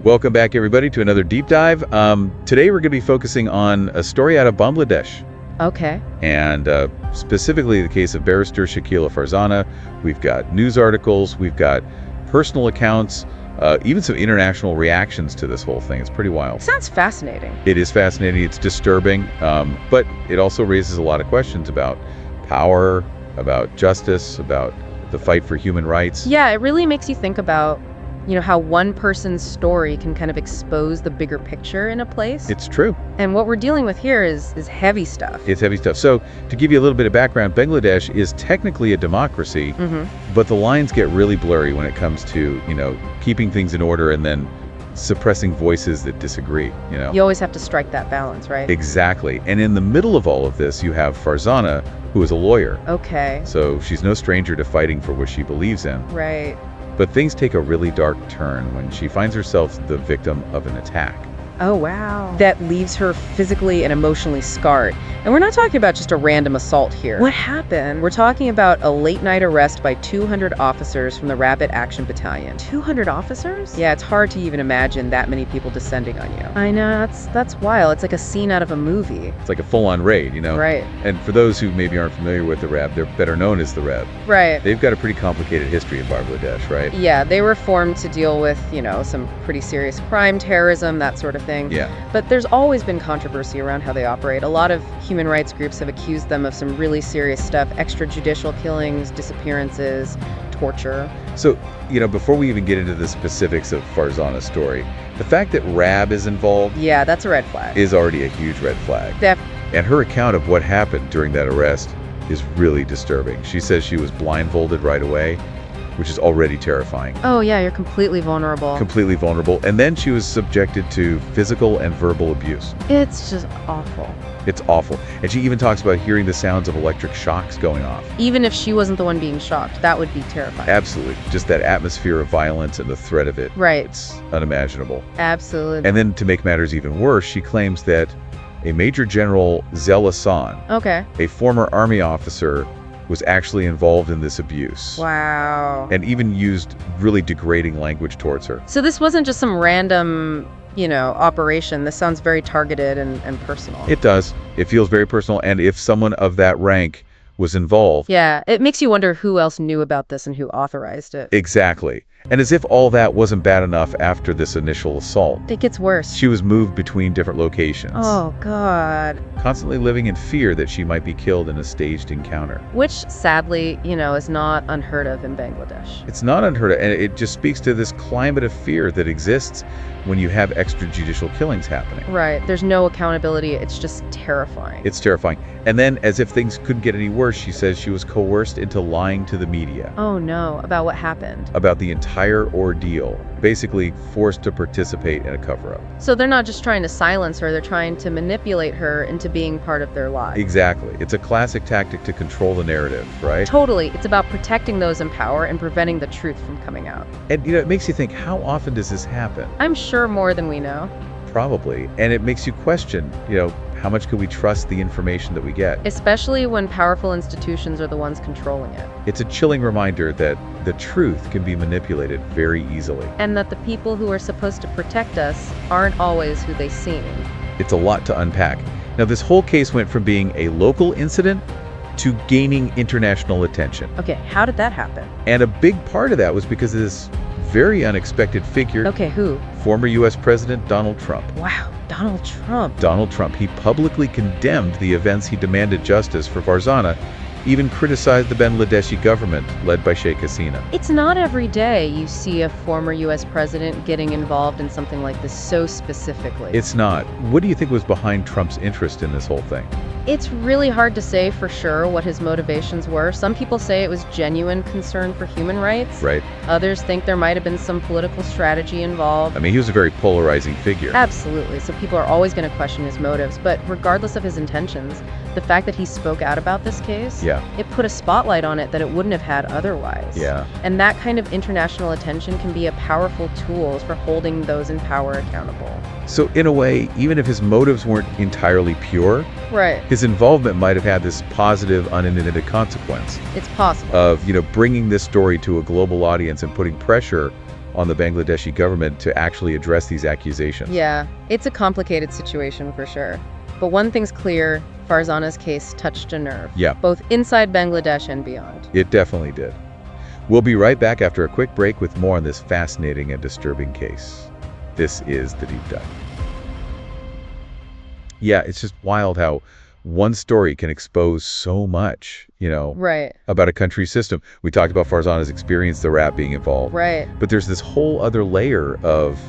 Welcome back, everybody, to another deep dive. Today we're going to be focusing on a story out of Bangladesh. Okay. And specifically the case of barrister Sheikh Hasina. We've got news articles, we've got personal accounts, even some international reactions to this whole thing. It's pretty wild. Sounds fascinating. It is fascinating. It's disturbing, but it also raises a lot of questions about power, about justice, about the fight for human rights. Yeah, it really makes you think about, how one person's story can kind of expose the bigger picture in a place. It's true. And what we're dealing with here is heavy stuff. It's heavy stuff. So to give you a little bit of background, Bangladesh is technically a democracy, but the lines get really blurry when it comes to, keeping things in order and then suppressing voices that disagree, You always have to strike that balance, right? Exactly. And in the middle of all of this, you have Farzana, who is a lawyer. Okay. So she's no stranger to fighting for what she believes in. Right. But things take a really dark turn when she finds herself the victim of an attack. Oh, wow. That leaves her physically and emotionally scarred. And we're not talking about just a random assault here. What happened? We're talking about a late-night arrest by 200 officers from the Rapid Action Battalion. 200 officers? Yeah, it's hard to even imagine that many people descending on you. I know, that's wild. It's like a scene out of a movie. It's like a full-on raid, Right. And for those who maybe aren't familiar with the RAB, they're better known as the RAB. Right. They've got a pretty complicated history in Bangladesh, right? Yeah, they were formed to deal with, some pretty serious crime, terrorism, that sort of thing. Yeah. But there's always been controversy around how they operate. A lot of human rights groups have accused them of some really serious stuff: extrajudicial killings, disappearances, torture. So, before we even get into the specifics of Farzana's story, the fact that RAB is involved, yeah, that's a red flag. is already a huge red flag. And her account of what happened during that arrest is really disturbing. She says she was blindfolded right away, which is already terrifying. Oh, yeah, you're completely vulnerable. Completely vulnerable. And then she was subjected to physical and verbal abuse. It's just awful. It's awful. And she even talks about hearing the sounds of electric shocks going off. Even if she wasn't the one being shocked, that would be terrifying. Absolutely. Just that atmosphere of violence and the threat of it. Right. It's unimaginable. Absolutely. And then to make matters even worse, she claims that a Major General Zelasan, okay, a former army officer, was actually involved in this abuse. Wow. And even used really degrading language towards her. So this wasn't just some random, operation. This sounds very targeted and personal. It does. It feels very personal. And if someone of that rank was involved... Yeah, it makes you wonder who else knew about this and who authorized it. Exactly. And as if all that wasn't bad enough after this initial assault. It gets worse. She was moved between different locations. Oh, God. Constantly living in fear that she might be killed in a staged encounter. Which, sadly, is not unheard of in Bangladesh. It's not unheard of, and it just speaks to this climate of fear that exists when you have extrajudicial killings happening. Right. There's no accountability. It's just terrifying. It's terrifying. And then, as if things couldn't get any worse, she says she was coerced into lying to the media. Oh, no. About what happened? About the entire ordeal. Basically forced to participate in a cover-up. So they're not just trying to silence her, they're trying to manipulate her into being part of their lives. Exactly. It's a classic tactic to control the narrative, right? Totally. It's about protecting those in power and preventing the truth from coming out. And, it makes you think, how often does this happen? I'm sure more than we know. Probably. And it makes you question, how much could we trust the information that we get? Especially when powerful institutions are the ones controlling it. It's a chilling reminder that the truth can be manipulated very easily. And that the people who are supposed to protect us aren't always who they seem. It's a lot to unpack. Now, this whole case went from being a local incident to gaining international attention. Okay, how did that happen? And a big part of that was because of this very unexpected figure. Okay, who? Former U.S. President Donald Trump. Wow, Donald Trump. Donald Trump. He publicly condemned the events. He demanded justice for Farzana, even criticized the Bangladeshi government led by Sheikh Hasina. It's not every day you see a former U.S. president getting involved in something like this so specifically. It's not. What do you think was behind Trump's interest in this whole thing? It's really hard to say for sure what his motivations were. Some people say it was genuine concern for human rights. Right. Others think there might have been some political strategy involved. I mean, he was a very polarizing figure. Absolutely. So people are always going to question his motives. But regardless of his intentions, the fact that he spoke out about this case, it put a spotlight on it that it wouldn't have had otherwise. Yeah. And that kind of international attention can be a powerful tool for holding those in power accountable. So in a way, even if his motives weren't entirely pure, right, his involvement might have had this positive, unintended consequence. It's possible. Of, bringing this story to a global audience and putting pressure on the Bangladeshi government to actually address these accusations. Yeah, it's a complicated situation for sure. But one thing's clear, Farzana's case touched a nerve. Yeah. Both inside Bangladesh and beyond. It definitely did. We'll be right back after a quick break with more on this fascinating and disturbing case. This is The Deep Dive. Yeah, it's just wild how one story can expose so much, Right. about a country's system. We talked about Farzana's experience, the rap being involved. Right. But there's this whole other layer of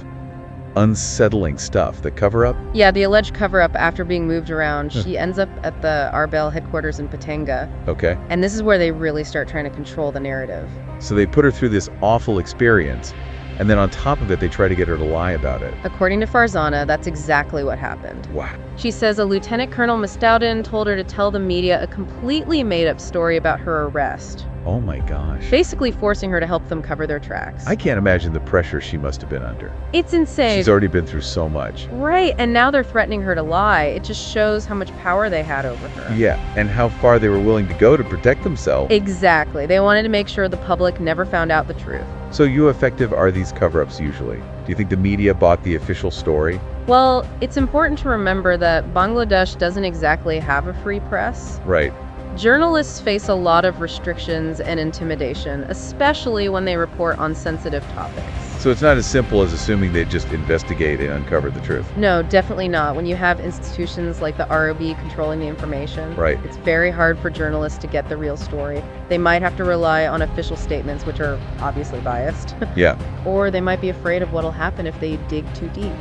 unsettling stuff. The cover-up? Yeah, the alleged cover-up after being moved around. She ends up at the Arbel headquarters in Patanga. Okay. And this is where they really start trying to control the narrative. So they put her through this awful experience, and then on top of it, they try to get her to lie about it. According to Farzana, that's exactly what happened. Wow. She says a Lieutenant Colonel Mustaudan told her to tell the media a completely made-up story about her arrest, Oh my gosh. basically forcing her to help them cover their tracks. I can't imagine the pressure she must have been under. It's insane. She's already been through so much. Right, and now they're threatening her to lie. It just shows how much power they had over her. Yeah, and how far they were willing to go to protect themselves. Exactly. They wanted to make sure the public never found out the truth. So how effective are these cover-ups usually? Do you think the media bought the official story? Well, it's important to remember that Bangladesh doesn't exactly have a free press. Right. Journalists face a lot of restrictions and intimidation, especially when they report on sensitive topics. So it's not as simple as assuming they just investigate and uncover the truth. No, definitely not. When you have institutions like the ROB controlling the information, Right. it's very hard for journalists to get the real story. They might have to rely on official statements, which are obviously biased, Yeah. or they might be afraid of what'll happen if they dig too deep.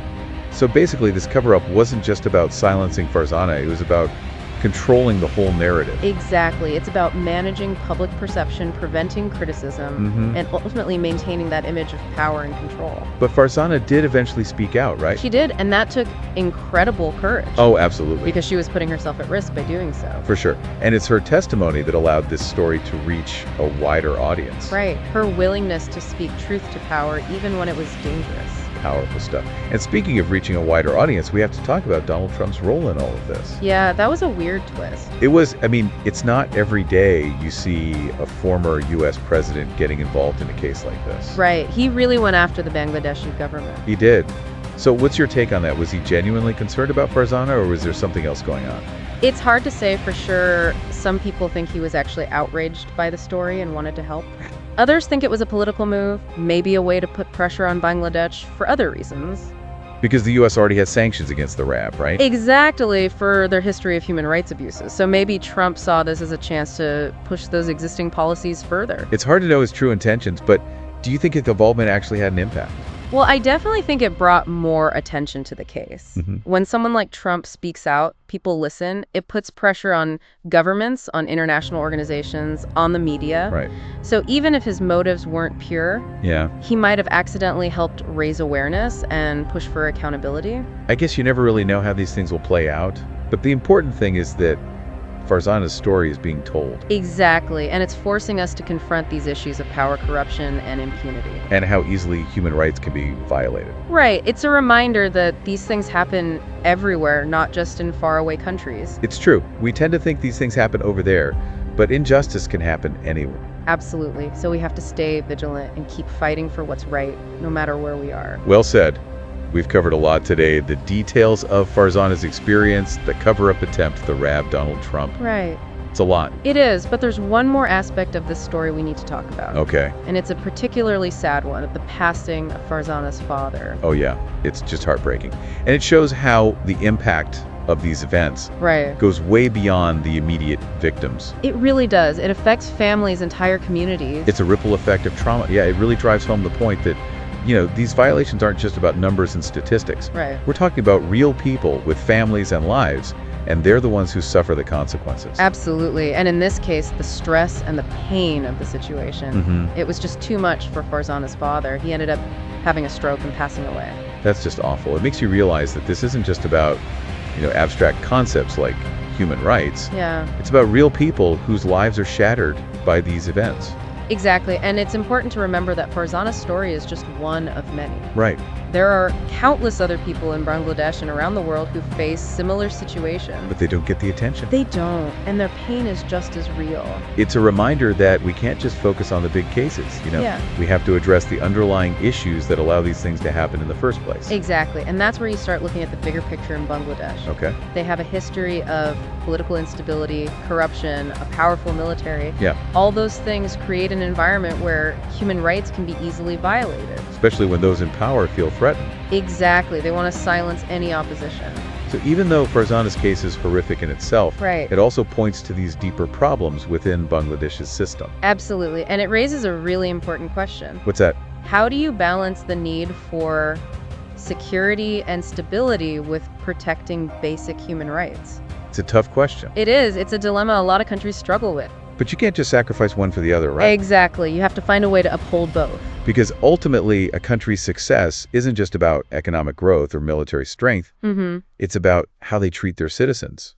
So basically this cover-up wasn't just about silencing Farzana, it was about controlling the whole narrative. Exactly. It's about managing public perception, preventing criticism, and ultimately maintaining that image of power and control. But Farzana did eventually speak out, right? She did, and that took incredible courage. Oh, absolutely. Because she was putting herself at risk by doing so. For sure. And it's her testimony that allowed this story to reach a wider audience. Right. Her willingness to speak truth to power, even when it was dangerous. Powerful stuff. And speaking of reaching a wider audience, we have to talk about Donald Trump's role in all of this. Yeah, that was a weird twist. It's not every day you see a former U.S. president getting involved in a case like this. Right. He really went after the Bangladeshi government. He did. So what's your take on that? Was he genuinely concerned about Farzana, or was there something else going on? It's hard to say for sure. Some people think he was actually outraged by the story and wanted to help. Others think it was a political move, maybe a way to put pressure on Bangladesh for other reasons. Because the U.S. already has sanctions against the RAB, right? Exactly, for their history of human rights abuses. So maybe Trump saw this as a chance to push those existing policies further. It's hard to know his true intentions, but do you think his involvement actually had an impact? Well, I definitely think it brought more attention to the case. When someone like Trump speaks out, people listen. It puts pressure on governments, on international organizations, on the media. Right. So even if his motives weren't pure, Yeah. he might have accidentally helped raise awareness and push for accountability. I guess you never really know how these things will play out, but the important thing is that Farzana's story is being told. Exactly, and it's forcing us to confront these issues of power, corruption, and impunity. And how easily human rights can be violated. Right, it's a reminder that these things happen everywhere, not just in faraway countries. It's true. We tend to think these things happen over there, but injustice can happen anywhere. Absolutely, so we have to stay vigilant and keep fighting for what's right, no matter where we are. Well said. We've covered a lot today. The details of Farzana's experience, the cover-up attempt, the RAB, Donald Trump. Right. It's a lot. It is, but there's one more aspect of this story we need to talk about. Okay. And it's a particularly sad one, the passing of Farzana's father. Oh yeah, it's just heartbreaking. And it shows how the impact of these events Right. goes way beyond the immediate victims. It really does. It affects families, entire communities. It's a ripple effect of trauma. Yeah, it really drives home the point that, these violations aren't just about numbers and statistics. Right. We're talking about real people with families and lives, and they're the ones who suffer the consequences. Absolutely. And in this case, the stress and the pain of the situation, it was just too much for Farzana's father. He ended up having a stroke and passing away. That's just awful. It makes you realize that this isn't just about, abstract concepts like human rights. Yeah. It's about real people whose lives are shattered by these events. Exactly, and it's important to remember that Farzana's story is just one of many. Right. There are countless other people in Bangladesh and around the world who face similar situations. But they don't get the attention. They don't, and their pain is just as real. It's a reminder that we can't just focus on the big cases, Yeah. We have to address the underlying issues that allow these things to happen in the first place. Exactly, and that's where you start looking at the bigger picture in Bangladesh. Okay. They have a history of political instability, corruption, a powerful military. Yeah. All those things create an environment where human rights can be easily violated. Especially when those in power feel threatened. Exactly. They want to silence any opposition. So even though Farzana's case is horrific in itself, Right. it also points to these deeper problems within Bangladesh's system. Absolutely. And it raises a really important question. What's that? How do you balance the need for security and stability with protecting basic human rights? It's a tough question. It is. It's a dilemma a lot of countries struggle with. But you can't just sacrifice one for the other, right? Exactly. You have to find a way to uphold both. Because ultimately, a country's success isn't just about economic growth or military strength. Mm-hmm. It's about how they treat their citizens,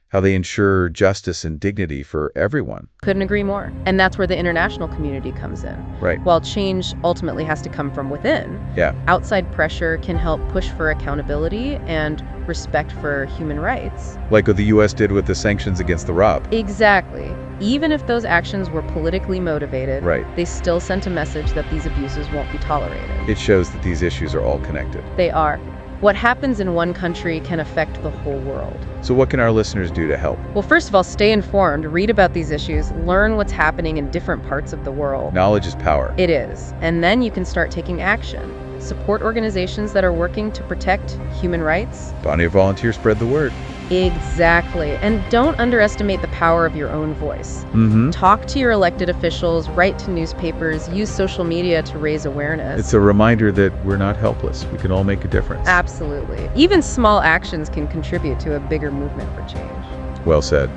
how they ensure justice and dignity for everyone. Couldn't agree more. And that's where the international community comes in. Right. While change ultimately has to come from within, Yeah. outside pressure can help push for accountability and respect for human rights. Like what the U.S. did with the sanctions against the ROP. Exactly. Even if those actions were politically motivated, Right. they still sent a message that these abuses won't be tolerated. It shows that these issues are all connected. They are. What happens in one country can affect the whole world. So what can our listeners do to help? Well, first of all, stay informed, read about these issues, learn what's happening in different parts of the world. Knowledge is power. It is. And then you can start taking action. Support organizations that are working to protect human rights. Bonnie Volunteer, spread the word. Exactly. And don't underestimate the power of your own voice. Mm-hmm. Talk to your elected officials, write to newspapers, use social media to raise awareness. It's a reminder that we're not helpless. We can all make a difference. Absolutely. Even small actions can contribute to a bigger movement for change. Well said.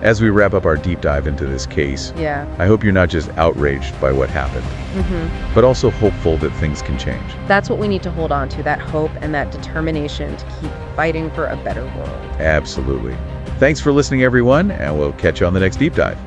As we wrap up our deep dive into this case, Yeah. I hope you're not just outraged by what happened, Mm-hmm. but also hopeful that things can change. That's what we need to hold on to, that hope and that determination to keep fighting for a better world. Absolutely. Thanks for listening, everyone, and we'll catch you on the next deep dive.